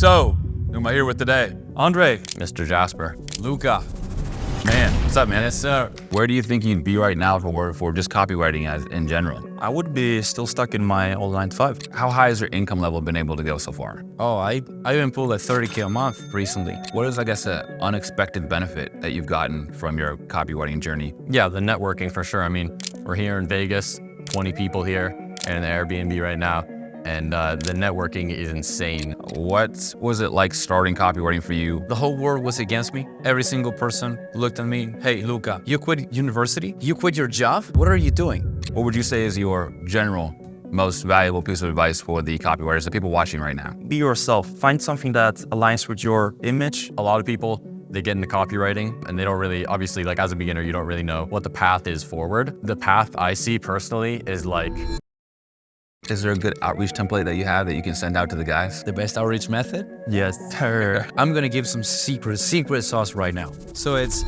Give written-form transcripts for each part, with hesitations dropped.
So, who am I here with today? Andre. Mr. Jasper. Luca. Man, what's up, man? Yes, sir. Where do you think you'd be right now for just copywriting as in general? I would be still stuck in my old 9 to 5. How high has your income level been able to go so far? Oh, I even pulled a 30K a month recently. What is, I guess, an unexpected benefit that you've gotten from your copywriting journey? Yeah, the networking for sure. I mean, we're here in Vegas, 20 people here, and in the Airbnb right now, and the networking is insane. What was it like starting copywriting for you? The whole world was against me. Every single person looked at me. Hey, Luca, you quit university? You quit your job? What are you doing? What would you say is your general most valuable piece of advice for the copywriters, the people watching right now? Be yourself. Find something that aligns with your image. A lot of people, they get into copywriting and they don't really, obviously, like as a beginner, you don't really know what the path is forward. The path I see personally is like, Is there a good outreach template that you have that you can send out to the guys? The best outreach method? Yes, sir. I'm gonna give some secret sauce right now. So it's...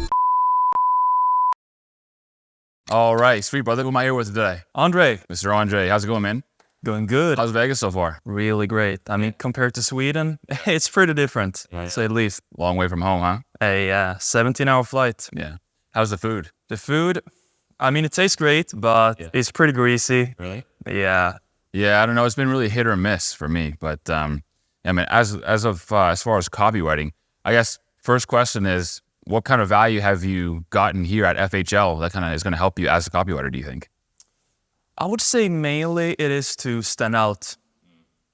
All right, sweet brother, who am I here with today? Andre. Mr. Andre, how's it going, man? Going good. How's Vegas so far? Really great. I mean, compared to Sweden, it's pretty different, to say the least. Long way from home, huh? A 17-hour flight. Yeah. How's the food? The food, I mean, it tastes great, but it's pretty greasy. really? Yeah. Yeah, I don't know. It's been really hit or miss for me, but I mean, as far as copywriting, I guess first question is, what kind of value have you gotten here at FHL that kind of is going to help you as a copywriter? Do you think? I would say mainly it is to stand out,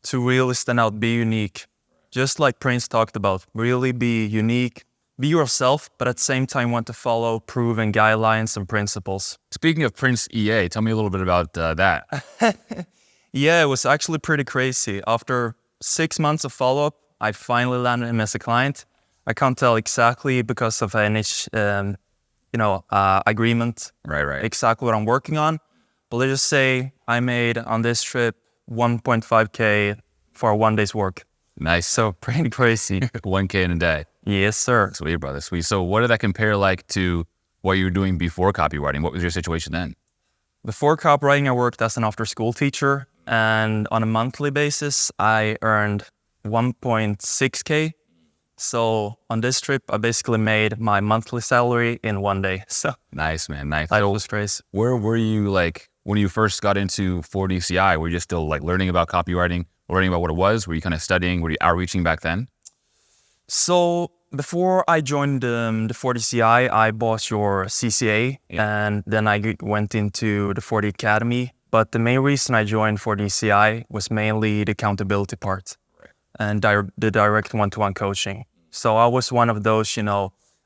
to really stand out, be unique. Just like Prince talked about, really be unique, be yourself, but at the same time want to follow proven guidelines and principles. Speaking of Prince EA, tell me a little bit about that. Yeah, it was actually pretty crazy. After 6 months of follow-up, I finally landed him as a client. I can't tell exactly because of an agreement. Right. Exactly what I'm working on. But let's just say I made on this trip 1.5K for 1 day's work. Nice. So pretty crazy. 1K in a day. Yes, sir. Sweet, brother. Sweet. So what did that compare like to what you were doing before copywriting? What was your situation then? Before copywriting, I worked as an after-school teacher. And on a monthly basis, I earned 1.6K. So on this trip, I basically made my monthly salary in 1 day. So Nice, man. Nice. life was crazy. Where were you like when you first got into 4DCI? Were you just still like learning about copywriting, learning about what it was? Were you kind of studying? Were you outreaching back then? So before I joined the 4DCI, I bought your CCA, and then I went into the 4D Academy. But the main reason I joined 4DCI was mainly the accountability part and the direct one-to-one coaching. So I was one of those,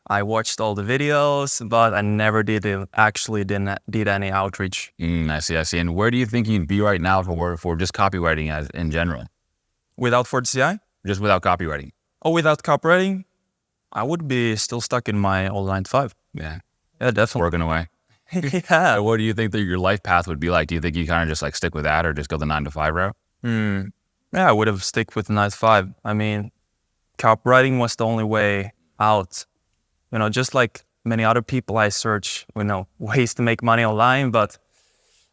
I watched all the videos, but I never did any outreach. I see. And where do you think you'd be right now for just copywriting as in general? Without 4DCI? Just without copywriting? Oh, without copywriting? I would be still stuck in my old 9 to 5. Yeah, definitely. working away. Yeah. What do you think that your life path would be like? Do you think you kind of just like stick with that or just go the 9 to 5 route? Yeah, I would have stick with the 9 to 5. I mean, copywriting was the only way out. Just like many other people, I search, ways to make money online, but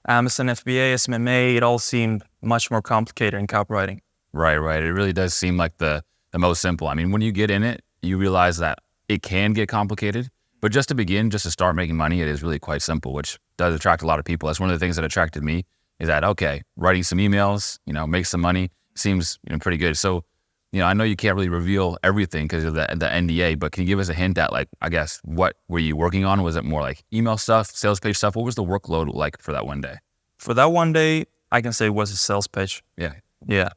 Amazon FBA, SMMA, it all seemed much more complicated in copywriting. Right. It really does seem like the most simple. I mean, when you get in it, you realize that it can get complicated. But just to begin, just to start making money, it is really quite simple, which does attract a lot of people. That's one of the things that attracted me is that, okay, writing some emails, make some money seems pretty good. So, I know you can't really reveal everything because of the NDA, but can you give us a hint at like, I guess, what were you working on? Was it more like email stuff, sales page stuff? What was the workload like for that 1 day? For that 1 day, I can say it was a sales page. Yeah.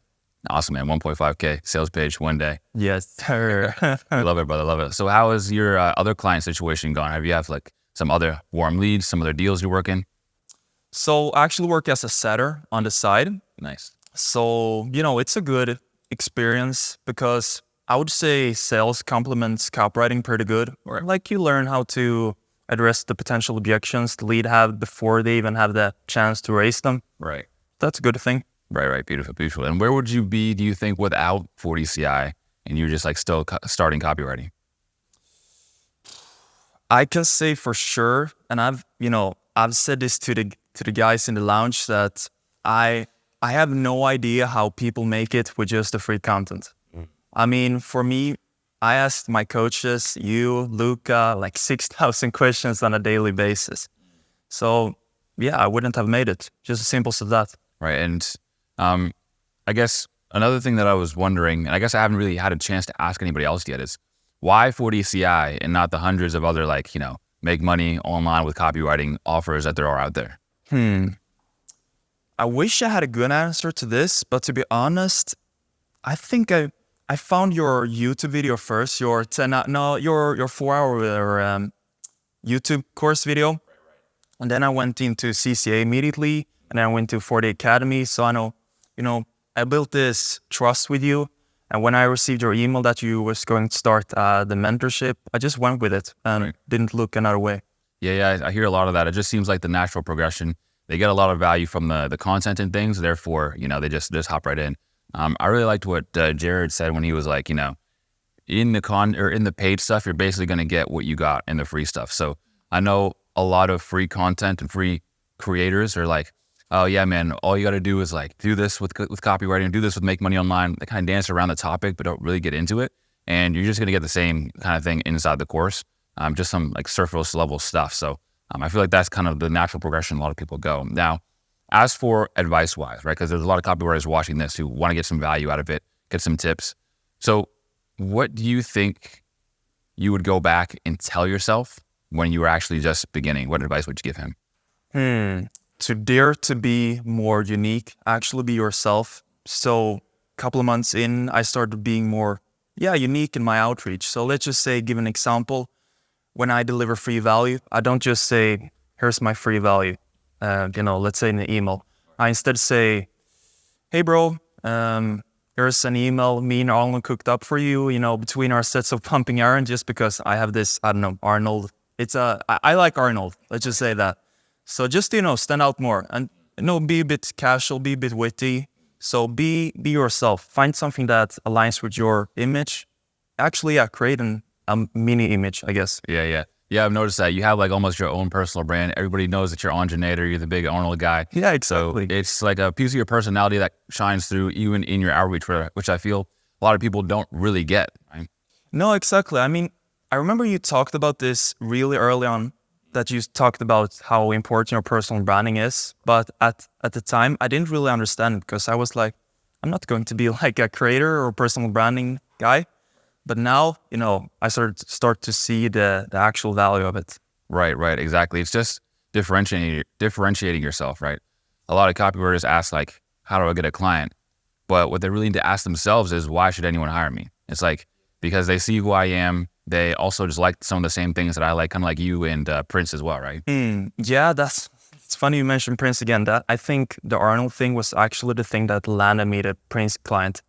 Awesome, man. 1.5K sales page 1 day. Yes, sir. I love it, brother. Love it. So how is your other client situation gone? Have you like some other warm leads, some other deals you're working? So I actually work as a setter on the side. Nice. So, it's a good experience because I would say sales complements copywriting pretty good. Or like you learn how to address the potential objections the lead have before they even have the chance to raise them. Right. That's a good thing. Right. Beautiful. And where would you be, do you think, without 4DCI and you're just like still starting copywriting? I can say for sure, and I've said this to the guys in the lounge that I have no idea how people make it with just the free content. I mean, for me, I asked my coaches, you, Luca, like 6,000 questions on a daily basis. So yeah, I wouldn't have made it. Just as simple as that. Right. And I guess another thing that I was wondering, and I guess I haven't really had a chance to ask anybody else yet, is why 40CI and not the hundreds of other, like, make money online with copywriting offers that there are out there? I wish I had a good answer to this, but to be honest, I think I found your YouTube video first, your 4-hour YouTube course video. And then I went into CCA immediately, and then I went to 40 Academy. So I know, I built this trust with you. And when I received your email that you was going to start the mentorship, I just went with it and didn't look another way. Yeah, I hear a lot of that. It just seems like the natural progression. They get a lot of value from the content and things. Therefore, they just hop right in. I really liked what Jared said when he was like, in the paid stuff, you're basically going to get what you got in the free stuff. So I know a lot of free content and free creators are like, oh yeah, man, all you got to do is like do this with copywriting, do this with make money online. They kind of dance around the topic, but don't really get into it. And you're just going to get the same kind of thing inside the course, just some like surface level stuff. So I feel like that's kind of the natural progression a lot of people go. Now, as for advice-wise, right, because there's a lot of copywriters watching this who want to get some value out of it, get some tips. So what do you think you would go back and tell yourself when you were actually just beginning? What advice would you give him? To dare to be more unique, actually be yourself. So a couple of months in, I started being more, unique in my outreach. So let's just say, give an example. When I deliver free value, I don't just say, here's my free value, let's say in the email. I instead say, hey bro, here's an email me and Arnold cooked up for you, between our sets of pumping iron, just because I have this, Arnold. I like Arnold, let's just say that. So just, stand out more and, be a bit casual, be a bit witty. So be yourself. Find something that aligns with your image. Actually, create a mini image, I guess. Yeah, I've noticed that you have like almost your own personal brand. Everybody knows that you're Angenator, you're the big Arnold guy. Yeah, exactly. So it's like a piece of your personality that shines through even in your outreach, which I feel a lot of people don't really get. Right? No, exactly. I mean, I remember you talked about this really early on, that you talked about how important your personal branding is. But at the time, I didn't really understand it, because I was like, I'm not going to be like a creator or personal branding guy. But now, I start to see the actual value of it. Right, exactly. It's just differentiating yourself, right? A lot of copywriters ask like, how do I get a client? But what they really need to ask themselves is, why should anyone hire me? It's like, because they see who I am. They also just like some of the same things that I like, kind of like you and Prince as well, right? Yeah, it's funny you mentioned Prince again. That I think the Arnold thing was actually the thing that landed me the Prince client,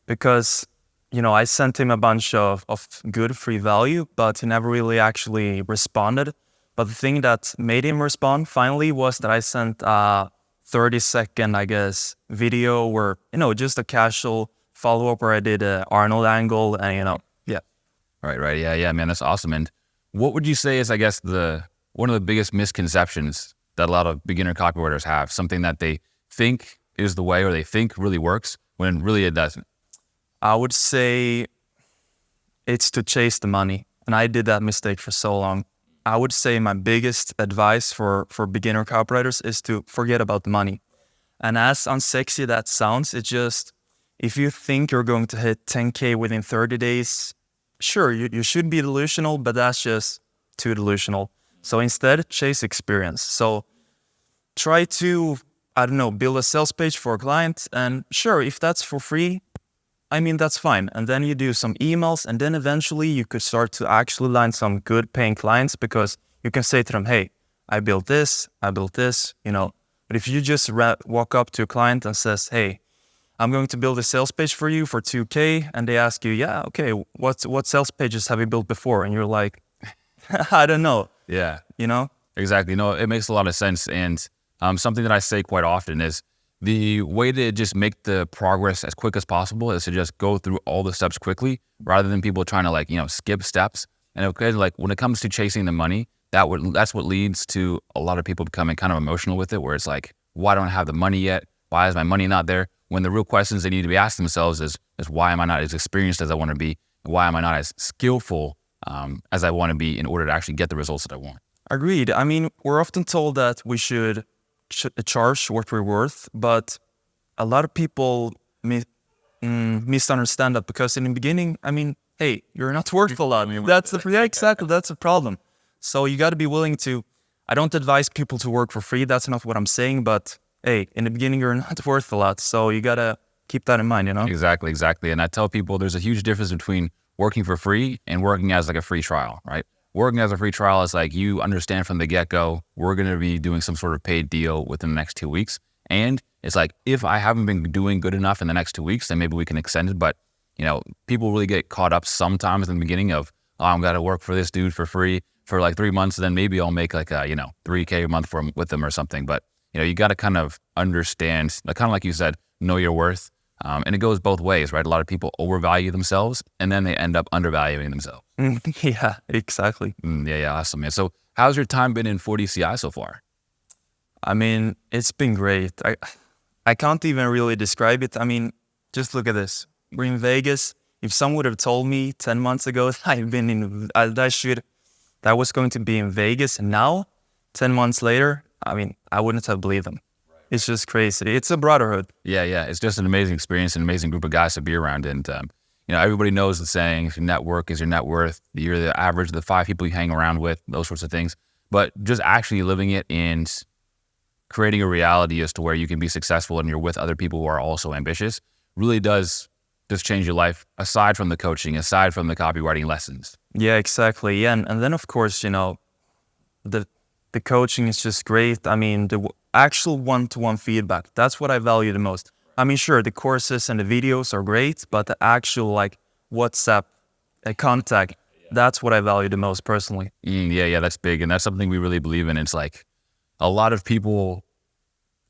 because I sent him a bunch of good free value, but he never really actually responded. But the thing that made him respond finally was that I sent a 30-second, I guess, video where, just a casual follow-up where I did an Arnold angle and, yeah. Right. Yeah, man, that's awesome. And what would you say is, I guess, one of the biggest misconceptions that a lot of beginner copywriters have? Something that they think is the way, or they think really works, when really it doesn't? I would say it's to chase the money. And I did that mistake for so long. I would say my biggest advice for beginner copywriters is to forget about the money. And as unsexy that sounds, it's just, if you think you're going to hit 10K within 30 days, sure, you should be delusional, but that's just too delusional. So instead, chase experience. So try to, build a sales page for a client. And sure, if that's for free, that's fine. And then you do some emails, and then eventually you could start to actually land some good paying clients, because you can say to them, hey, I built this. But if you just walk up to a client and says, hey, I'm going to build a sales page for you for 2K. And they ask you, yeah, okay, what sales pages have you built before? And you're like, I don't know. Yeah. Exactly. No, it makes a lot of sense. And something that I say quite often is, the way to just make the progress as quick as possible is to just go through all the steps quickly, rather than people trying to skip steps. And when it comes to chasing the money, that's what leads to a lot of people becoming kind of emotional with it, where it's like, why don't I have the money yet? Why is my money not there? when the real questions they need to be asking themselves is why am I not as experienced as I want to be? Why am I not as skillful as I want to be in order to actually get the results that I want? Agreed. I mean, we're often told that we should charge what we're worth, but a lot of people misunderstand that, because in the beginning, I mean, hey, you're not worth a lot. Exactly. That's a problem. So you got to be willing to. I don't advise people to work for free. That's not what I'm saying. But hey, in the beginning, you're not worth a lot. So you got to keep that in mind, you know? Exactly. And I tell people there's a huge difference between working for free and working as like a free trial, right? Working as a free trial is like you understand from the get-go, we're going to be doing some sort of paid deal within the next 2 weeks. And it's like, if I haven't been doing good enough in the next 2 weeks, then maybe we can extend it. But, you know, people really get caught up sometimes in the beginning of, oh, I'm going to work for this dude for free for like 3 months. Then maybe I'll make like a, $3K a month with them or something. But, you got to kind of understand, kind of like you said, know your worth. And it goes both ways, right? A lot of people overvalue themselves and then they end up undervaluing themselves. Yeah, exactly. Yeah, awesome, man. So how's your time been in 40CI so far? I mean, it's been great. I can't even really describe it. I mean, just look at this. We're in Vegas. If someone would have told me 10 months ago that was going to be in Vegas, and now, 10 months later, I mean, I wouldn't have believed them. It's just crazy. It's a brotherhood. Yeah. It's just an amazing experience, an amazing group of guys to be around. And, everybody knows the saying, if your network is your net worth, you're the average of the 5 people you hang around with, those sorts of things. But just actually living it and creating a reality as to where you can be successful and you're with other people who are also ambitious really does just change your life, aside from the coaching, aside from the copywriting lessons. Yeah, exactly. Yeah, and then, of course, the coaching is just great. I mean, the actual one-to-one feedback, that's what I value the most. I mean, sure, the courses and the videos are great, but the actual WhatsApp contact, that's what I value the most personally. Yeah, that's big. And that's something we really believe in. It's like a lot of people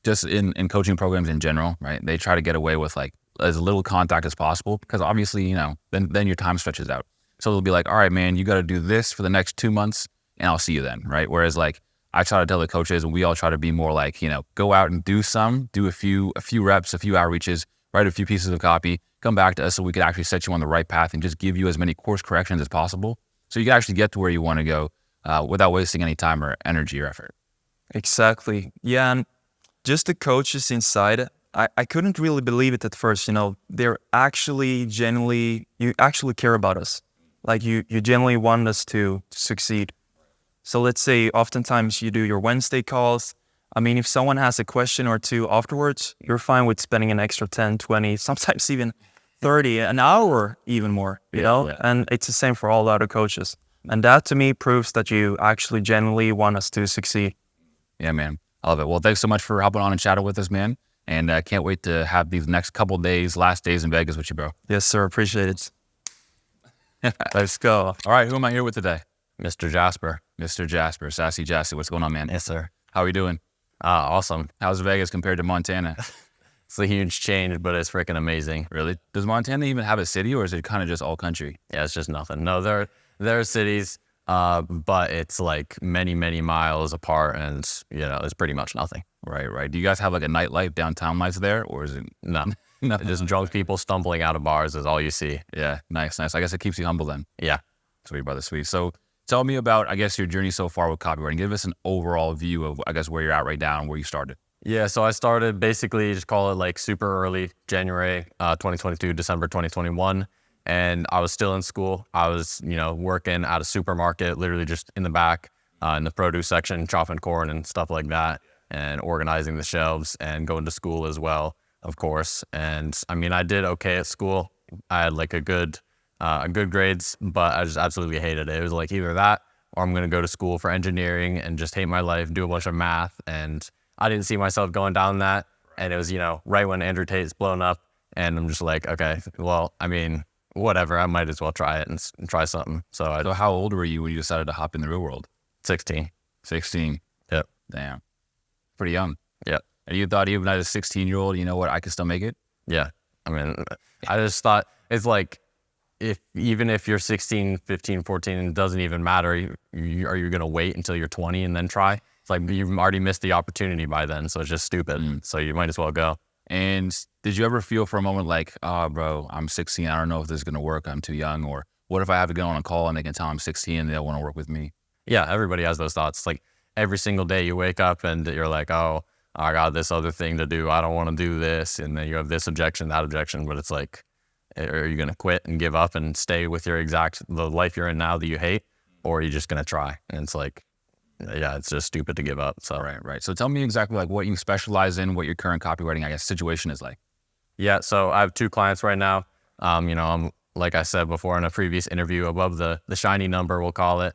just in coaching programs in general, right? They try to get away with as little contact as possible because obviously, then your time stretches out. So they'll be like, all right, man, you got to do this for the next 2 months and I'll see you then, right? Whereas I try to tell the coaches, and we all try to be more go out and do a few reps, a few outreaches, write a few pieces of copy, come back to us so we could actually set you on the right path and just give you as many course corrections as possible so you can actually get to where you want to go without wasting any time or energy or effort. Exactly. Yeah, and just the coaches inside, I couldn't really believe it at first. They're actually you actually care about us. You genuinely want us to succeed. So let's say oftentimes you do your Wednesday calls. I mean, if someone has a question or two afterwards, you're fine with spending an extra 10, 20, sometimes even 30, an hour, even more, you know? Yeah. And it's the same for all the other coaches. And that to me proves that you actually genuinely want us to succeed. Yeah, man. I love it. Well, thanks so much for hopping on and chatting with us, man. And I can't wait to have these next couple days, last days in Vegas with you, bro. Yes, sir. Appreciate it. Let's go. All right. Who am I here with today? Mr. Jasper. Mr. Jasper, Sassy Jassy. What's going on, man? Yes, sir. How are you doing? Awesome. How's Vegas compared to Montana? It's a huge change, but it's freaking amazing. Really? Does Montana even have a city, or is it kind of just all country? Yeah, it's just nothing. No, there are cities, but it's many, many miles apart, and it's pretty much nothing. Right. Do you guys have a nightlife, downtown lights there, or is it? No. Just drunk people stumbling out of bars is all you see. Yeah, nice. I guess it keeps you humble then. Yeah. Sweet, brother, sweet. So tell me about, your journey so far with copywriting. Give us an overall view of, where you're at right now and where you started. Yeah, so I started basically, just call it super early, January 2022, December 2021. And I was still in school. I was, working at a supermarket, literally just in the back, in the produce section, chopping corn and stuff like that, and organizing the shelves and going to school as well, of course. And I mean, I did okay at school. I had a good grades, but I just absolutely hated it. It was either that or I'm going to go to school for engineering and just hate my life, do a bunch of math. And I didn't see myself going down that. And it was, right when Andrew Tate's blown up. And I'm just okay, well, I mean, whatever, I might as well try it and try something. So how old were you when you decided to hop in the real world? 16. 16? Yep. Damn. Pretty young. Yep. And you thought even as a 16-year-old, you know what, I could still make it? Yeah. I mean, I just thought it's even if you're 16, 15, 14, it doesn't even matter. Are you going to wait until you're 20 and then try? It's you've already missed the opportunity by then, so it's just stupid. So you might as well go. And did you ever feel for a moment like, oh, bro, I'm 16. I don't know if this is going to work. I'm too young. Or what if I have to go on a call and they can tell I'm 16 and they'll want to work with me? Yeah, everybody has those thoughts. Like every single day you wake up and you're like, oh, I got this other thing to do. I don't want to do this. And then you have this objection, that objection. But it's like, are you going to quit and give up and stay with the life you're in now that you hate? Or are you just going to try? And it's like, yeah, it's just stupid to give up. So Right. So tell me exactly like what you specialize in, what your current copywriting, I guess, situation is like. yeah, so I have 2 clients right now. I'm, like I said before in a previous interview, above the shiny number, we'll call it,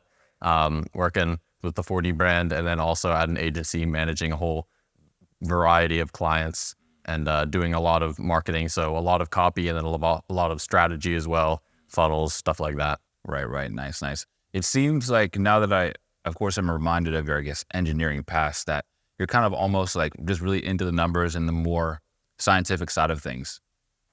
working with the 4D brand, and then also at an agency managing a whole variety of clients and doing a lot of marketing. So a lot of copy and then a lot of strategy as well, funnels, stuff like that. Right. Nice. It seems like now that of course, I'm reminded of your, I guess, engineering past, that you're kind of almost like just really into the numbers and the more scientific side of things.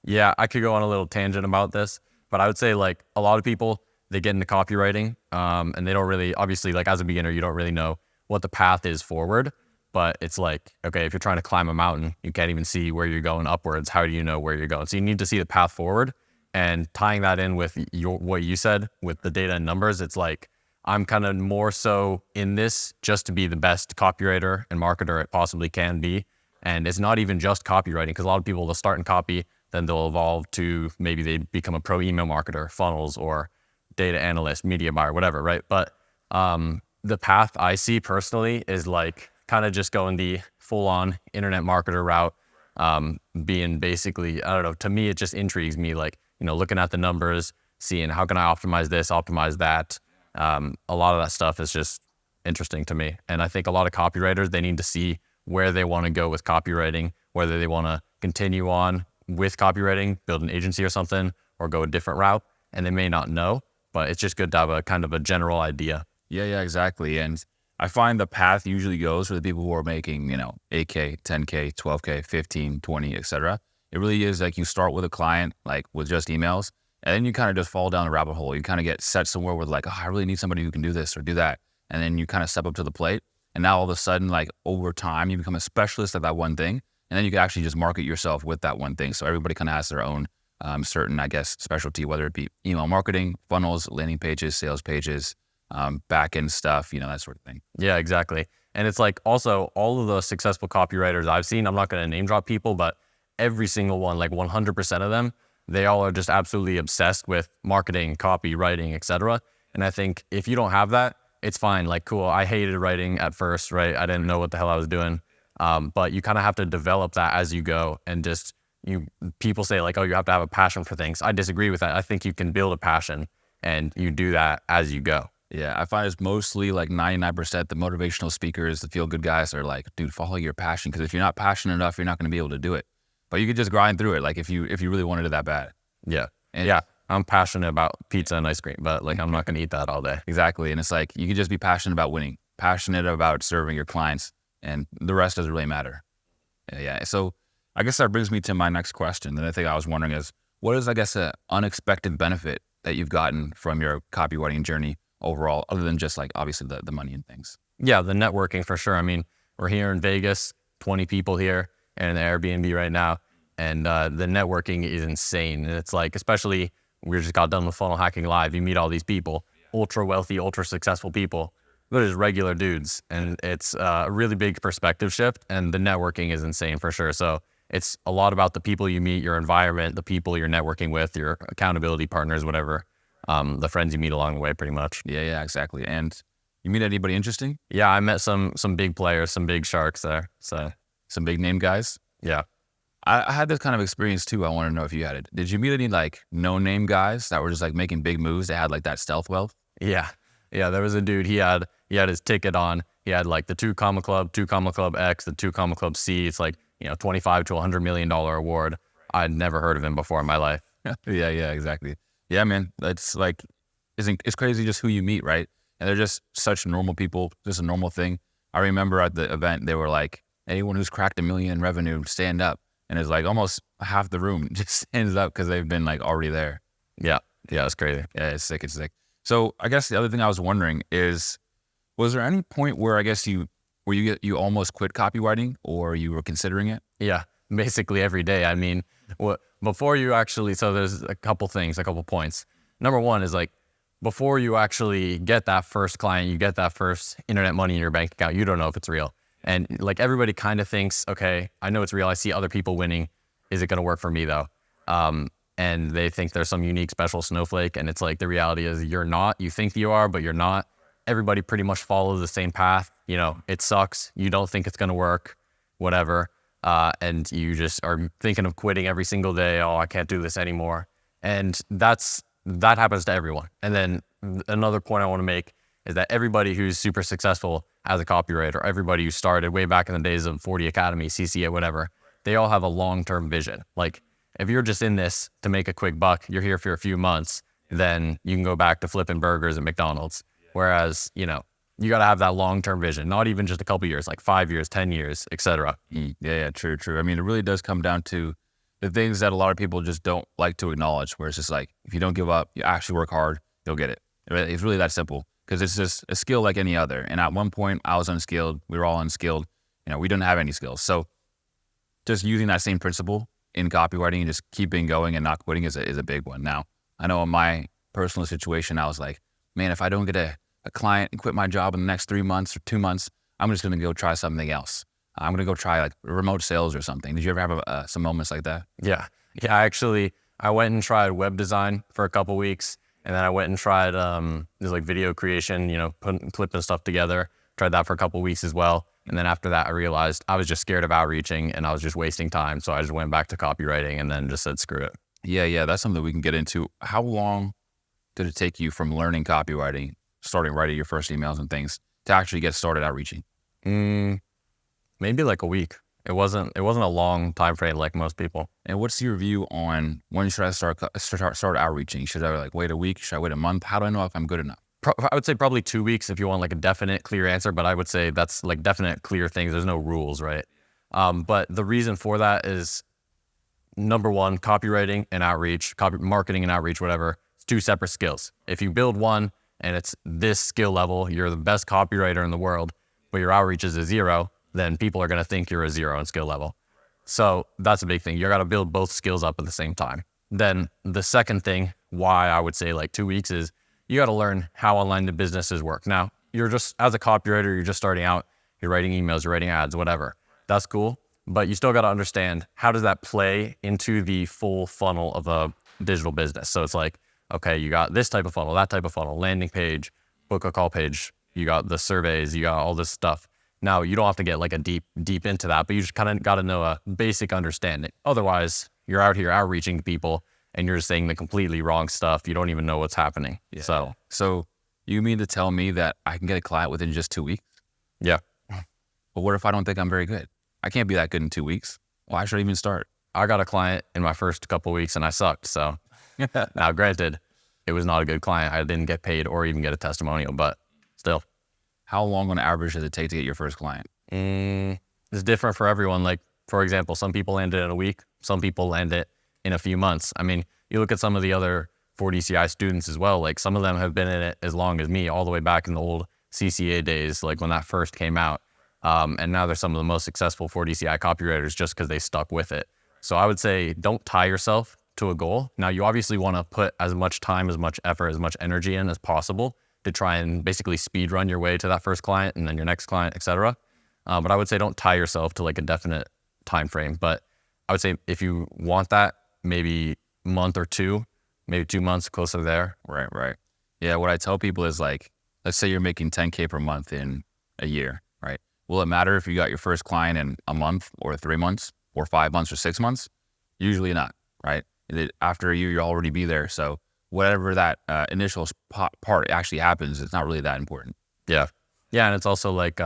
Yeah, I could go on a little tangent about this, but I would say like a lot of people, they get into copywriting and they don't really, obviously like as a beginner, you don't really know what the path is forward, but it's like, okay, if you're trying to climb a mountain, you can't even see where you're going upwards. How do you know where you're going? So you need to see the path forward, and tying that in with what you said with the data and numbers, it's like, I'm kind of more so in this just to be the best copywriter and marketer it possibly can be. And it's not even just copywriting, because a lot of people, they'll start in copy, then they'll evolve to maybe they become a pro email marketer, funnels, or data analyst, media buyer, whatever, right? But the path I see personally is like kind of just going the full-on internet marketer route, being basically, I don't know, to me, it just intrigues me, like, looking at the numbers, seeing how can I optimize this, optimize that. A lot of that stuff is just interesting to me. And I think a lot of copywriters, they need to see where they want to go with copywriting, whether they want to continue on with copywriting, build an agency or something, or go a different route. And they may not know, but it's just good to have a kind of a general idea. Yeah, exactly. And I find the path usually goes for the people who are making, 8K, 10K, 12K, 15, 20, etc. It really is like you start with a client, like with just emails, and then you kind of just fall down the rabbit hole. You kind of get set somewhere with like, oh, I really need somebody who can do this or do that. And then you kind of step up to the plate. And now all of a sudden, like over time, you become a specialist at that one thing. And then you can actually just market yourself with that one thing. So everybody kind of has their own certain, I guess, specialty, whether it be email marketing, funnels, landing pages, sales pages, back-end stuff, that sort of thing. Yeah, exactly. And it's like also all of the successful copywriters I've seen, I'm not going to name drop people, but every single one, like 100% of them, they all are just absolutely obsessed with marketing, copy, writing, etc. And I think if you don't have that, it's fine. Like, cool, I hated writing at first, right? I didn't know what the hell I was doing. But you kind of have to develop that as you go. And just people say like, oh, you have to have a passion for things. I disagree with that. I think you can build a passion and you do that as you go. Yeah, I find it's mostly like 99% the motivational speakers, the feel-good guys are like, dude, follow your passion. Because if you're not passionate enough, you're not going to be able to do it. But you could just grind through it, like if you really wanted it that bad. Yeah. I'm passionate about pizza and ice cream, but like I'm not going to eat that all day. Exactly. And it's like you can just be passionate about winning, passionate about serving your clients, and the rest doesn't really matter. Yeah. So I guess that brings me to my next question. And I think I was wondering is, what is, I guess, an unexpected benefit that you've gotten from your copywriting journey overall, other than just like obviously the money and things? Yeah, the networking for sure. I mean, we're here in Vegas, 20 people here and in the Airbnb right now. And the networking is insane. And it's like, especially we just got done with Funnel Hacking Live. You meet all these people, ultra wealthy, ultra successful people. They're just regular dudes. And it's a really big perspective shift. And the networking is insane for sure. So it's a lot about the people you meet, your environment, the people you're networking with, your accountability partners, whatever, the friends you meet along the way pretty much. Yeah, exactly. And you meet anybody interesting? Yeah, I met some big players, some big sharks there. So some big name guys? Yeah. I had this kind of experience too. I want to know if you had it. Did you meet any like no-name guys that were just like making big moves? They had like that stealth wealth? Yeah. There was a dude. He had his ticket on. He had like the 2 Comma Club, 2 Comma Club X, the 2 Comma Club C. It's like, $25 to $100 million award. I'd never heard of him before in my life. Yeah, exactly. Yeah, man. That's like, it's crazy just who you meet, right? And they're just such normal people, just a normal thing. I remember at the event, they were like, anyone who's cracked $1 million in revenue, stand up. And it's like almost half the room just stands up because they've been like already there. Yeah, it's crazy. Yeah, it's sick. So I guess the other thing I was wondering is, was there any point where I guess you almost quit copywriting or you were considering it? Yeah. basically every day. I mean, before you actually, so there's a couple points. Number one is like, before you actually get that first client, you get that first internet money in your bank account, you don't know if it's real. And like everybody kind of thinks, okay, I know it's real. I see other people winning. Is it going to work for me though? And they think there's some unique special snowflake. And it's like, the reality is you're not. You think you are, but you're not. Everybody pretty much follows the same path. You know, it sucks. You don't think it's going to work, whatever. And you just are thinking of quitting every single day. Oh, I can't do this anymore. And that happens to everyone. And then another point I want to make is that everybody who's super successful as a copywriter, everybody who started way back in the days of 40 Academy, CCA, whatever, they all have a long-term vision. Like, if you're just in this to make a quick buck, you're here for a few months, then you can go back to flipping burgers at McDonald's. Whereas, you know, you got to have that long-term vision, not even just a couple years, like 5 years, 10 years, etc. Yeah, true. I mean, it really does come down to the things that a lot of people just don't like to acknowledge, where it's just like, if you don't give up, you actually work hard, you'll get it. It's really that simple, because it's just a skill like any other. And at one point, I was unskilled. We were all unskilled. You know, we didn't have any skills. So just using that same principle in copywriting and just keeping going and not quitting is a big one. Now, I know in my personal situation, I was like, man, if I don't get a client and quit my job in the next 3 months or 2 months, I'm just going to go try something else. I'm going to go try like remote sales or something. Did you ever have some moments like that? Yeah. Actually, I went and tried web design for a couple weeks, and then I went and tried just like video creation, you know, clipping stuff together. Tried that for a couple weeks as well. And then after that, I realized I was just scared of outreaching and I was just wasting time. So I just went back to copywriting and then just said, screw it. Yeah. That's something we can get into. How long did it take you from learning copywriting, starting writing your first emails and things, to actually get started outreaching? Maybe like a week. It wasn't a long time frame like most people. And what's your view on when should I start outreaching? Should I like wait a week? Should I wait a month? How do I know if I'm good enough? I would say probably 2 weeks if you want like a definite, clear answer. But I would say that's like definite, clear things. There's no rules, right? But the reason for that is, number one, copywriting and outreach, marketing and outreach, whatever, it's 2 separate skills. If you build one and it's this skill level, you're the best copywriter in the world, but your outreach is a 0, then people are going to think you're a 0 in skill level. So that's a big thing. You got to build both skills up at the same time. Then the second thing, why I would say like 2 weeks, is you got to learn how online businesses work. Now, you're just, as a copywriter, you're just starting out, you're writing emails, you're writing ads, whatever. That's cool. But you still got to understand, how does that play into the full funnel of a digital business? So it's like, okay, you got this type of funnel, that type of funnel, landing page, book a call page, you got the surveys, you got all this stuff. Now, you don't have to get like a deep into that, but you just kind of got to know a basic understanding. Otherwise, you're out here outreaching people and you're just saying the completely wrong stuff. You don't even know what's happening. Yeah. So you mean to tell me that I can get a client within just 2 weeks? Yeah. But what if I don't think I'm very good? I can't be that good in 2 weeks. Why should I even start? I got a client in my first couple of weeks and I sucked. So now, granted, it was not a good client. I didn't get paid or even get a testimonial, but still. How long on average does it take to get your first client? It's different for everyone. Like, for example, some people land it in a week. Some people land it in a few months. I mean, you look at some of the other 4DCI students as well. Like, some of them have been in it as long as me, all the way back in the old CCA days, like when that first came out. And now they're some of the most successful 4DCI copywriters just because they stuck with it. So I would say, don't tie yourself to a goal. Now, you obviously want to put as much time, as much effort, as much energy in as possible to try and basically speed run your way to that first client and then your next client, et cetera. But I would say don't tie yourself to like a definite time frame. But I would say if you want that, maybe a month or 2, maybe 2 months, closer there. Right. Yeah, what I tell people is like, let's say you're making 10K per month in a year, right? Will it matter if you got your first client in a month or 3 months or 5 months or 6 months? Usually not, right? After a year, you'll already be there. So whatever that initial part actually happens, it's not really that important. Yeah. And it's also like,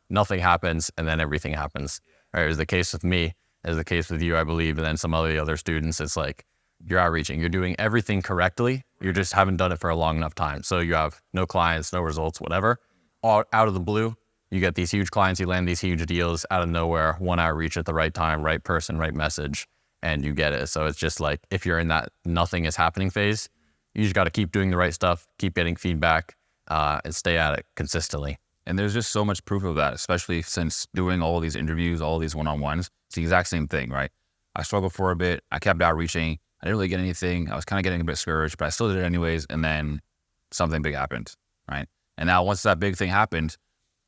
nothing happens and then everything happens. Right? Is the case with me, is the case with you, I believe, and then some of the other students. It's like, you're outreaching, you're doing everything correctly. You just haven't done it for a long enough time. So you have no clients, no results, whatever. All out of the blue, you get these huge clients, you land these huge deals out of nowhere, one outreach at the right time, right person, right message, and you get it. So it's just like, if you're in that nothing is happening phase, you just got to keep doing the right stuff, keep getting feedback, and stay at it consistently. And there's just so much proof of that, especially since doing all these interviews, all these one-on-ones. It's the exact same thing, right? I struggled for a bit. I kept outreaching. I didn't really get anything. I was kind of getting a bit discouraged, but I still did it anyways. And then something big happened, right? And now once that big thing happened,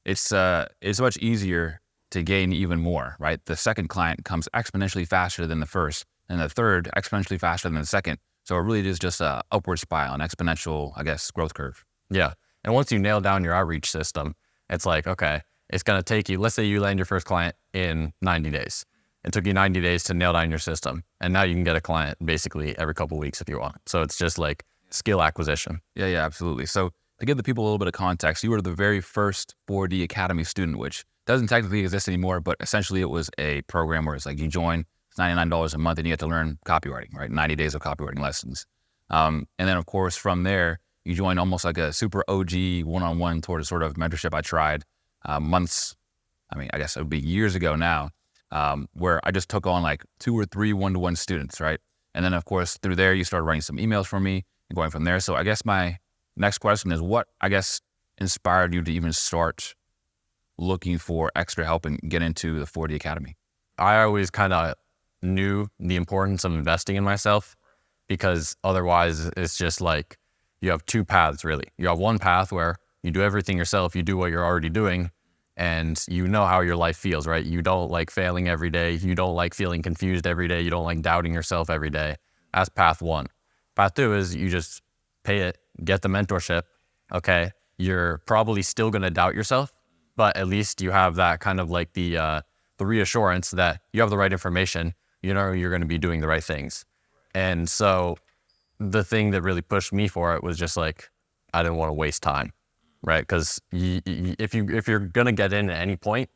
it's much easier to gain even more, right? The second client comes exponentially faster than the first, and the third exponentially faster than the second. So it really is just a upward spiral, an exponential, I guess, growth curve. Yeah. And once you nail down your outreach system, it's like, okay, it's going to take you, let's say you land your first client in 90 days. It took you 90 days to nail down your system. And now you can get a client basically every couple of weeks if you want. So it's just like skill acquisition. Yeah, absolutely. So to give the people a little bit of context, you were the very first 4D Academy student, which doesn't technically exist anymore, but essentially it was a program where it's like you join, it's $99 a month and you get to learn copywriting, right? 90 days of copywriting lessons. And then of course from there, you join almost like a super OG one-on-one toward a sort of mentorship I tried months, I guess it would be years ago now, where I just took on like 2 or 3 one-to-one students, right? And then of course through there, you started writing some emails for me and going from there. So I guess my next question is what, I guess, inspired you to even start looking for extra help and get into the 4D Academy? I always kind of knew the importance of investing in myself because otherwise it's just like, you have 2 paths really. You have one path where you do everything yourself, you do what you're already doing, and you know how your life feels, right? You don't like failing every day. You don't like feeling confused every day. You don't like doubting yourself every day. That's path 1. Path 2 is you just pay it, get the mentorship. Okay, you're probably still gonna doubt yourself, but at least you have that kind of like the reassurance that you have the right information. You know you're gonna be doing the right things. And so the thing that really pushed me for it was just like, I didn't want to waste time, right? Because if you're going to get in at any point,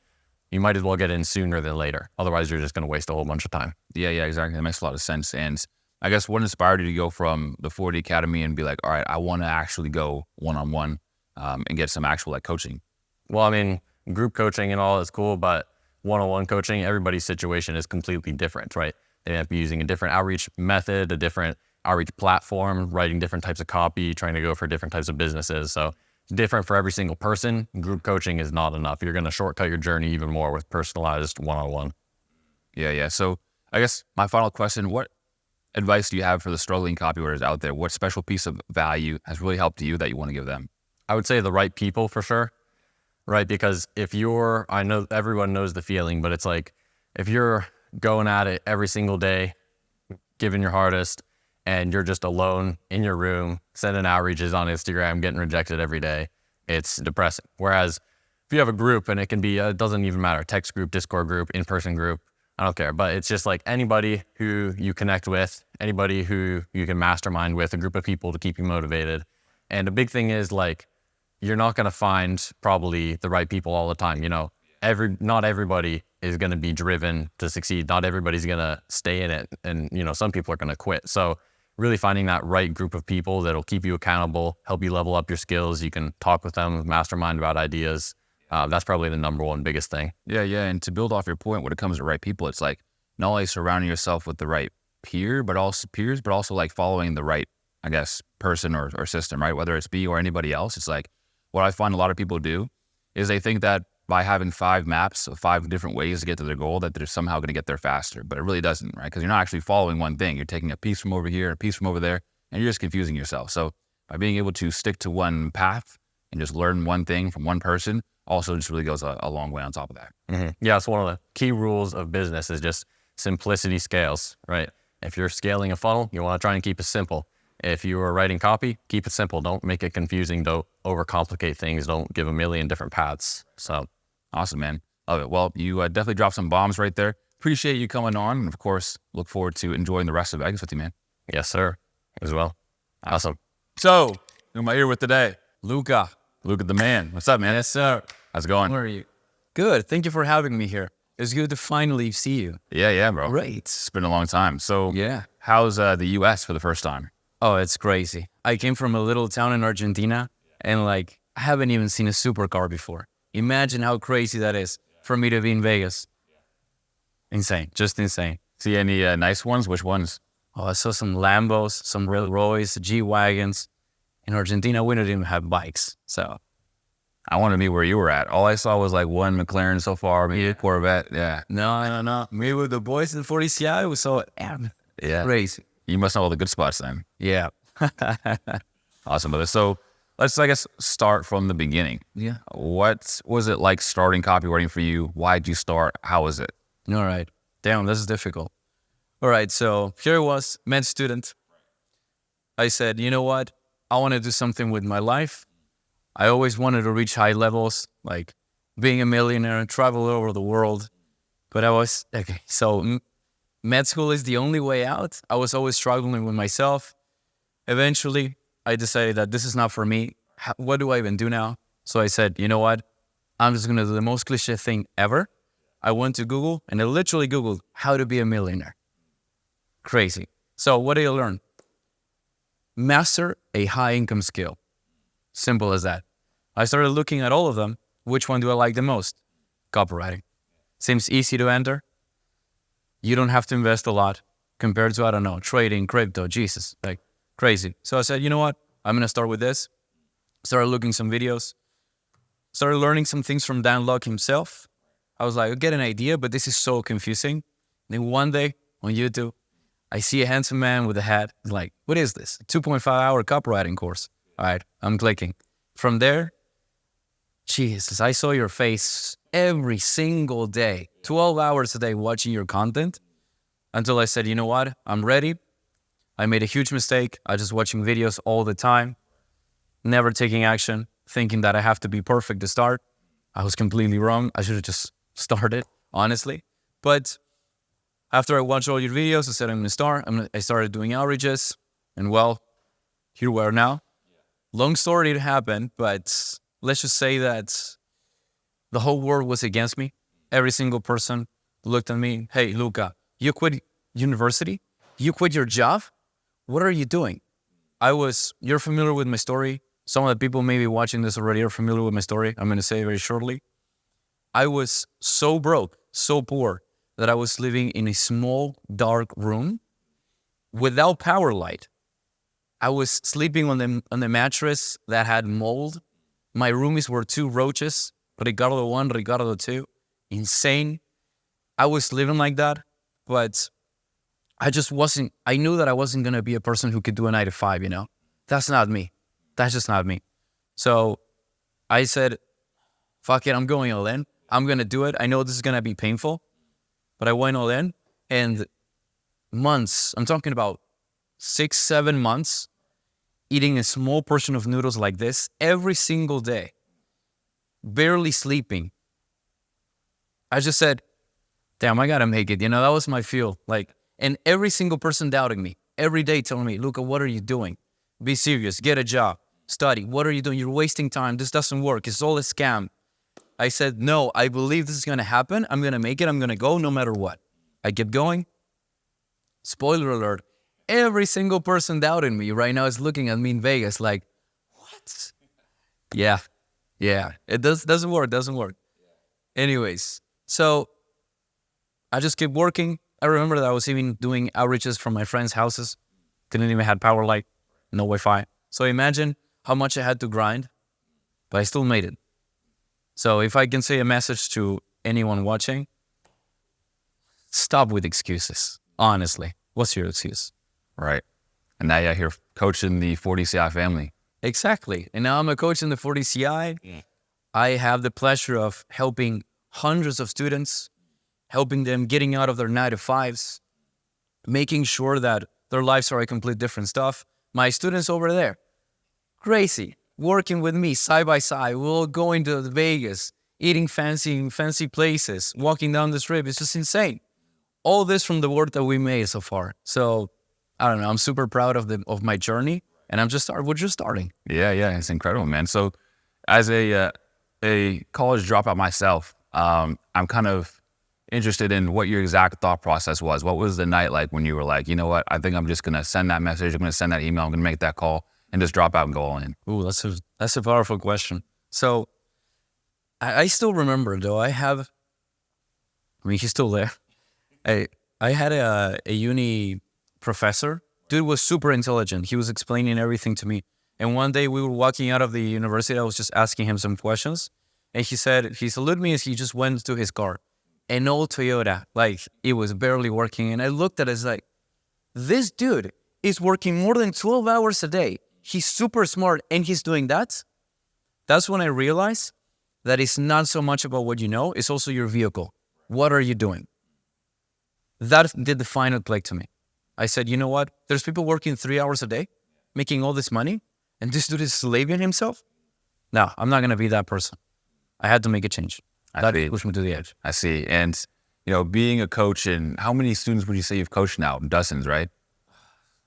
you might as well get in sooner than later. Otherwise, you're just going to waste a whole bunch of time. Yeah, exactly. That makes a lot of sense. And I guess what inspired you to go from the 4D Academy and be like, all right, I want to actually go one-on-one and get some actual like coaching? Well, I mean, group coaching and all is cool, but one-on-one coaching, everybody's situation is completely different, right? They might be using a different outreach method, a different outreach platform, writing different types of copy, trying to go for different types of businesses. So it's different for every single person. Group coaching is not enough. You're going to shortcut your journey even more with personalized one-on-one. Yeah. So I guess my final question, what advice do you have for the struggling copywriters out there? What special piece of value has really helped you that you want to give them? I would say the right people for sure, right? Because I know everyone knows the feeling, but it's like, if you're going at it every single day, giving your hardest, and you're just alone in your room, sending outreaches on Instagram, getting rejected every day, it's depressing. Whereas if you have a group, and it can be, it doesn't even matter, text group, Discord group, in-person group, I don't care. But it's just like anybody who you connect with, anybody who you can mastermind with, a group of people to keep you motivated. And the big thing is like, you're not going to find probably the right people all the time. You know, not everybody is going to be driven to succeed. Not everybody's going to stay in it. And, you know, some people are going to quit. So really finding that right group of people that'll keep you accountable, help you level up your skills. You can talk with them, mastermind about ideas. That's probably the number one biggest thing. Yeah. And to build off your point, when it comes to right people, it's like not only surrounding yourself with the right peers, but also like following the right, I guess, person or system, right? Whether it's me or anybody else. It's like what I find a lot of people do is they think that by having 5 maps of 5 different ways to get to their goal, that they're somehow going to get there faster. But it really doesn't, right? Because you're not actually following one thing. You're taking a piece from over here, a piece from over there, and you're just confusing yourself. So by being able to stick to one path and just learn one thing from one person also just really goes a long way on top of that. Mm-hmm. Yeah, it's one of the key rules of business is just simplicity scales, right? If you're scaling a funnel, you want to try and keep it simple. If you are writing copy, keep it simple. Don't make it confusing. Don't overcomplicate things. Don't give a million different paths. So awesome, man. Love it. Well, you definitely dropped some bombs right there. Appreciate you coming on. And of course, look forward to enjoying the rest of Vegas with you, man. Yes, sir. As well. Awesome. So, who am I here with today? Luca. Luca the man. What's up, man? Yes, sir. How's it going? How are you? Good. Thank you for having me here. It's good to finally see you. Yeah, bro. Great. It's been a long time. So, yeah. How's the U.S. for the first time? Oh, it's crazy. I came from a little town in Argentina, and like, I haven't even seen a supercar before. Imagine how crazy that is for me to be in Vegas. Insane. Just insane. See any nice ones? Which ones? Oh, I saw some Lambos, some Rolls Royce, G-Wagons. In Argentina, we don't even have bikes. So I want to be where you were at. All I saw was like one McLaren so far, maybe a Corvette. Yeah. No. Me with the boys in 40CI, we saw it. Yeah. Crazy. You must know all the good spots then. Yeah. Awesome, brother. So let's, I guess, start from the beginning. Yeah. What was it like starting copywriting for you? Why'd you start? How was it? All right. Damn, this is difficult. All right. So here I was, med student. I said, you know what? I want to do something with my life. I always wanted to reach high levels, like being a millionaire and travel all over the world. But I was, okay, so med school is the only way out. I was always struggling with myself. Eventually, I decided that this is not for me. What do I even do now? So I said, you know what? I'm just going to do the most cliche thing ever. I went to Google and I literally Googled how to be a millionaire. Crazy. So what did I learn? Master a high income skill. Simple as that. I started looking at all of them. Which one do I like the most? Copywriting. Seems easy to enter. You don't have to invest a lot compared to, I don't know, trading, crypto, Jesus, like crazy. So I said, you know what? I'm going to start with this. Started looking some videos. Started learning some things from Dan Lok himself. I was like, I get an idea, but this is so confusing. Then one day on YouTube, I see a handsome man with a hat. He's like, what is this? 2.5-hour copywriting course. All right, I'm clicking. From there, Jesus, I saw your face every single day, 12 hours a day watching your content until I said, you know what? I'm ready. I made a huge mistake. I just watching videos all the time, never taking action, thinking that I have to be perfect to start. I was completely wrong. I should have just started, honestly. But after I watched all your videos, I said, I'm going to start. I started doing outreaches, and well, here we are now. Long story it happened, but let's just say that the whole world was against me. Every single person looked at me. Hey, Luca, you quit university? You quit your job? What are you doing? You're familiar with my story. Some of the people maybe watching this already are familiar with my story. I'm going to say it very shortly. I was so broke, so poor, that I was living in a small, dark room without power light. I was sleeping on the mattress that had mold. My roomies were 2 roaches, Ricardo 1, Ricardo 2. Insane. I was living like that, but I knew that I wasn't going to be a person who could do a 9 to 5, you know? That's not me. That's just not me. So I said, fuck it, I'm going all in. I'm going to do it. I know this is going to be painful, but I went all in. And months, I'm talking about 6-7 months, eating a small portion of noodles like this every single day, barely sleeping. I just said, damn, I got to make it. You know, that was my feel. And every single person doubting me, every day telling me, Luca, what are you doing? Be serious, get a job, study. What are you doing? You're wasting time. This doesn't work. It's all a scam. I said, no, I believe this is going to happen. I'm going to make it. I'm going to go no matter what. I kept going. Spoiler alert. Every single person doubting me right now is looking at me in Vegas like, what? Yeah. It doesn't work. Anyways, so I just kept working. I remember that I was even doing outreaches from my friends' houses. Didn't even have power light, no Wi-Fi. So imagine how much I had to grind, but I still made it. So if I can say a message to anyone watching, stop with excuses. Honestly, what's your excuse? Right. And now you're here coaching the 40CI family. Exactly. And now I'm a coach in the 40CI. Yeah. I have the pleasure of helping hundreds of students, helping them getting out of their 9 to 5s, making sure that their lives are a complete different stuff. My students over there, crazy, working with me side by side. We're all going to Vegas, eating fancy places, walking down the strip. It's just insane. All this from the work that we made so far. So I don't know. I'm super proud of my journey, and we're just starting. Yeah, it's incredible, man. So as a college dropout myself, I'm kind of interested in what your exact thought process was. What was the night like when you were like, you know what, I think I'm just going to send that message, I'm going to send that email, I'm going to make that call and just drop out and go all in? Ooh, that's a powerful question. So I still remember, though. He's still there. I had a uni professor. Dude was super intelligent. He was explaining everything to me. And one day we were walking out of the university. I was just asking him some questions. And he saluted me as he just went to his car. An old Toyota, like it was barely working. And I looked at it as like, this dude is working more than 12 hours a day. He's super smart and he's doing that. That's when I realized that it's not so much about what you know, it's also your vehicle. What are you doing? That did the final click to me. I said, you know what? There's people working 3 hours a day, making all this money, and this dude is slaving himself? No, I'm not going to be that person. I had to make a change. That pushed me to the edge. I see. And, being a coach, and how many students would you say you've coached now? Dozens, right?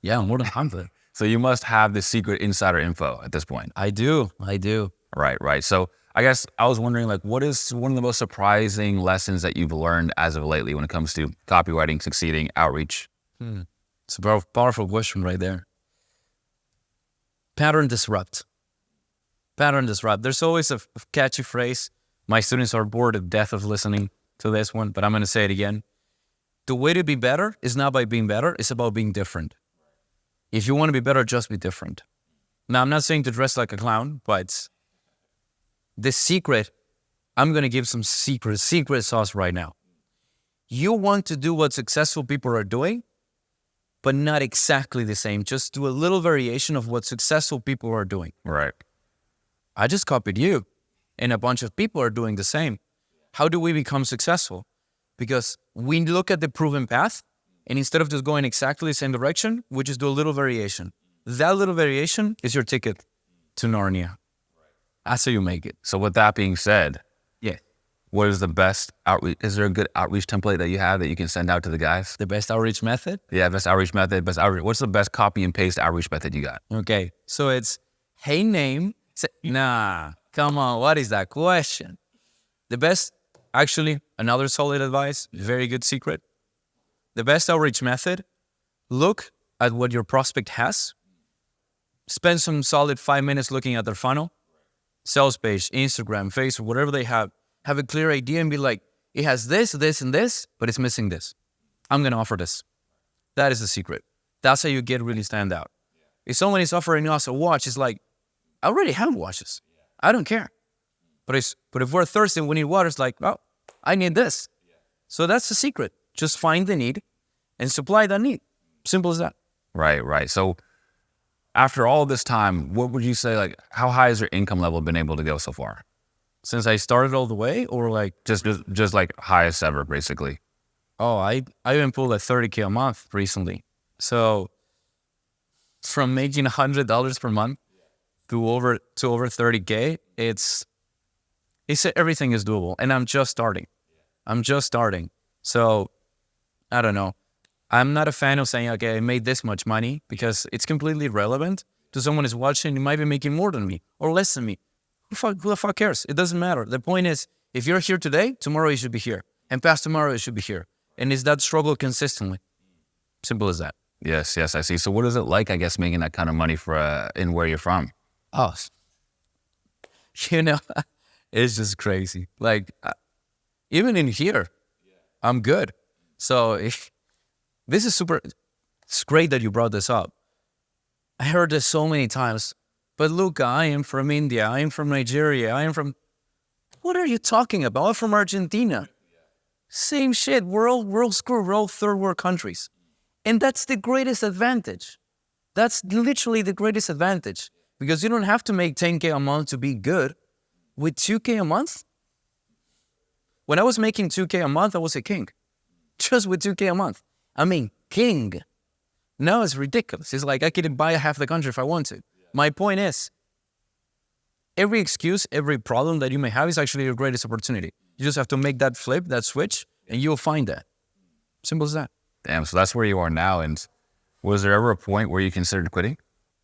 Yeah, more than 100. So you must have the secret insider info at this point. I do. Right. So I guess I was wondering, like, what is one of the most surprising lessons that you've learned as of lately when it comes to copywriting, succeeding, outreach? It's a powerful question right there. Pattern disrupt. There's always a catchy phrase. My students are bored to death of listening to this one, but I'm going to say it again. The way to be better is not by being better. It's about being different. If you want to be better, just be different. Now, I'm not saying to dress like a clown, but the secret, I'm going to give some secret sauce right now. You want to do what successful people are doing, but not exactly the same. Just do a little variation of what successful people are doing. Right. I just copied you, and a bunch of people are doing the same. How do we become successful? Because we look at the proven path, and instead of just going exactly the same direction, we just do a little variation. That little variation is your ticket to Narnia. That's how you make it. So with that being said, yeah, what is the best outreach? Is there a good outreach template that you have that you can send out to the guys? The best outreach method? Yeah, best outreach method, best outreach. What's the best copy and paste outreach method you got? Okay, so it's, hey, name. Nah, come on, what is that question? The best, actually, another solid advice, very good secret. The best outreach method, look at what your prospect has. Spend some solid 5 minutes looking at their funnel, sales page, Instagram, Facebook, whatever they have. Have a clear idea and be like, it has this, this, and this, but it's missing this. I'm going to offer this. That is the secret. That's how you get really stand out. If someone is offering us a watch, it's like, I already have watches. I don't care. But if we're thirsty and we need water, it's like, oh, I need this. So that's the secret. Just find the need and supply that need. Simple as that. Right. So after all this time, what would you say, like, how high has your income level been able to go so far? Since I started all the way, or like? Just like highest ever, basically. Oh, I even pulled like $30K a month recently. So from making $100 per month to over $30K, it's everything is doable. And I'm just starting. So I don't know. I'm not a fan of saying, okay, I made this much money, because it's completely irrelevant to someone who's watching. You might be making more than me or less than me. Who the fuck cares? It doesn't matter. The point is, if you're here today, tomorrow you should be here. And past tomorrow you should be here. And it's that struggle consistently. Simple as that. Yes, I see. So what is it like, I guess, making that kind of money in where you're from? Oh, it's just crazy. Like, even in here, I'm good. So this is super, it's great that you brought this up. I heard this so many times, but Luca, I am from India, I am from Nigeria, what are you talking about? I'm from Argentina. Same shit, we're all screwed, we're all third world countries. And that's the greatest advantage. That's literally the greatest advantage, because you don't have to make 10K a month to be good. With 2K a month? When I was making 2K a month, I was a king. Just with 2K a month. I mean, king. Now it's ridiculous. It's like I could buy half the country if I want to. My point is, every excuse, every problem that you may have is actually your greatest opportunity. You just have to make that flip, that switch, and you'll find that. Simple as that. Damn, so that's where you are now. And was there ever a point where you considered quitting?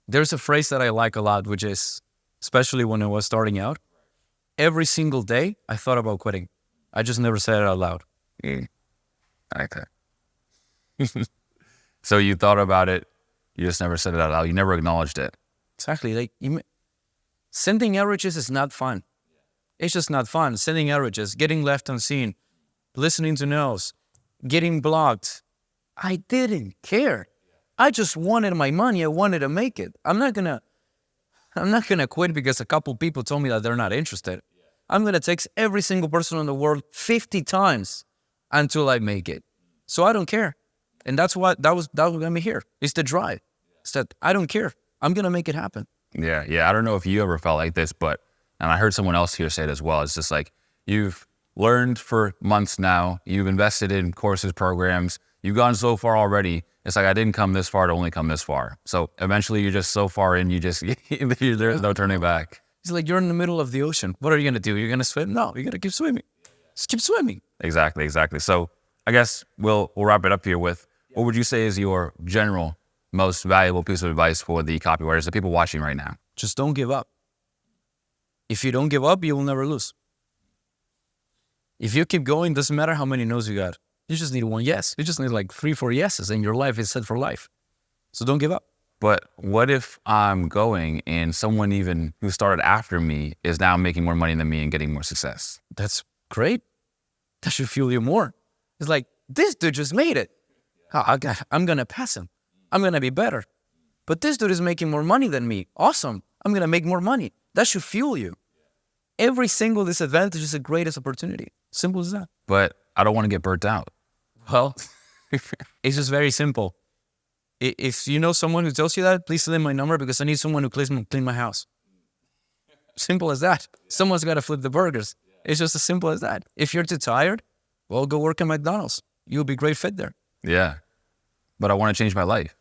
There's a phrase that I like a lot, which is, especially when I was starting out, every single day I thought about quitting. I just never said it out loud. I like that. So you thought about it, you just never said it out loud. You never acknowledged it. Exactly. Like, sending averages is not fun. It's just not fun. Sending averages, getting left unseen, listening to no's, getting blocked. I didn't care. I just wanted my money. I wanted to make it. I'm not going to... I'm not going to quit because a couple people told me that they're not interested. I'm going to text every single person in the world 50 times until I make it. So I don't care. And that's what that was got me here. It's the drive. It's that I don't care. I'm going to make it happen. Yeah. I don't know if you ever felt like this, and I heard someone else here say it as well. It's just like, you've learned for months now. You've invested in courses, programs. You've gone so far already. It's like, I didn't come this far to only come this far. So eventually you're just so far in, there's no turning back. It's like you're in the middle of the ocean. What are you going to do? You're going to swim? No, you got to keep swimming. Just keep swimming. Exactly. So I guess we'll wrap it up here with, what would you say is your general most valuable piece of advice for the copywriters, the people watching right now? Just don't give up. If you don't give up, you will never lose. If you keep going, doesn't matter how many no's you got. You just need one yes. You just need like 3-4 yeses, and your life is set for life. So don't give up. But what if I'm going and someone even who started after me is now making more money than me and getting more success? That's great. That should fuel you more. It's like, this dude just made it. I'm going to pass him. I'm going to be better. But this dude is making more money than me. Awesome. I'm going to make more money. That should fuel you. Every single disadvantage is the greatest opportunity. Simple as that. But I don't want to get burnt out. Well, it's just very simple. If you know someone who tells you that, please send them my number because I need someone who clean my house. Simple as that. Someone's got to flip the burgers. It's just as simple as that. If you're too tired, well, go work at McDonald's. You'll be a great fit there. Yeah. But I want to change my life.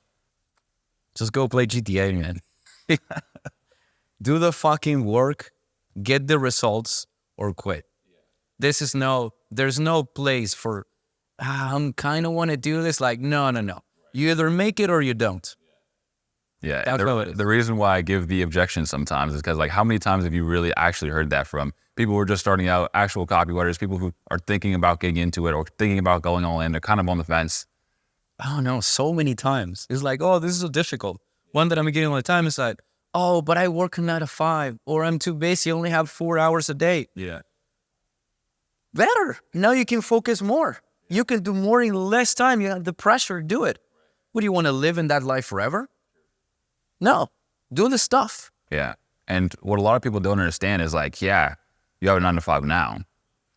Just go play GTA, man. Do the fucking work, get the results, or quit. There's no place for, I kind of want to do this. Like, no. You either make it or you don't. Yeah. That's how it is. The reason why I give the objection sometimes is because, like, how many times have you really actually heard that from people who are just starting out, actual copywriters, people who are thinking about getting into it or thinking about going all in? They're kind of on the fence. Oh no, so many times. It's like, oh, this is so difficult. One that I'm getting all the time is like, oh, but I work 9 to 5, or I'm too busy, I only have 4 hours a day. Yeah. Better. Now you can focus more. You can do more in less time. You have the pressure to do it. What, do you want to live in that life forever? No. Do the stuff. Yeah. And what a lot of people don't understand is, like, yeah, you have a 9 to 5 now,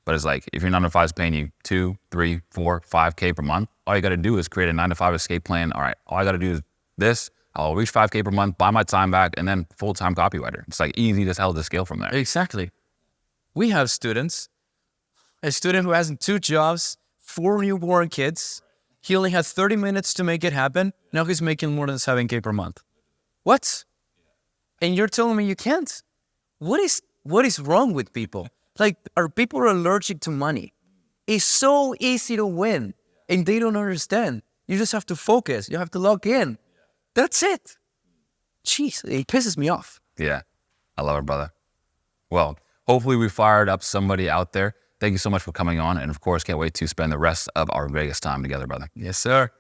but it's like, if your 9 to 5 is paying you 2, 3, 4, 5K per month, all you got to do is create a 9 to 5 escape plan. All right, all I got to do is this. I'll reach 5K per month, buy my time back, and then full-time copywriter. It's like easy as hell to scale from there. Exactly. We have students. A student who has 2 jobs, 4 newborn kids. He only had 30 minutes to make it happen. Now he's making more than 7K per month. What? And you're telling me you can't? What is wrong with people? Like, are people allergic to money? It's so easy to win, and they don't understand. You just have to focus. You have to log in. That's it. Jeez, it pisses me off. Yeah, I love it, brother. Well, hopefully we fired up somebody out there. Thank you so much for coming on. And of course, can't wait to spend the rest of our Vegas time together, brother. Yes, sir.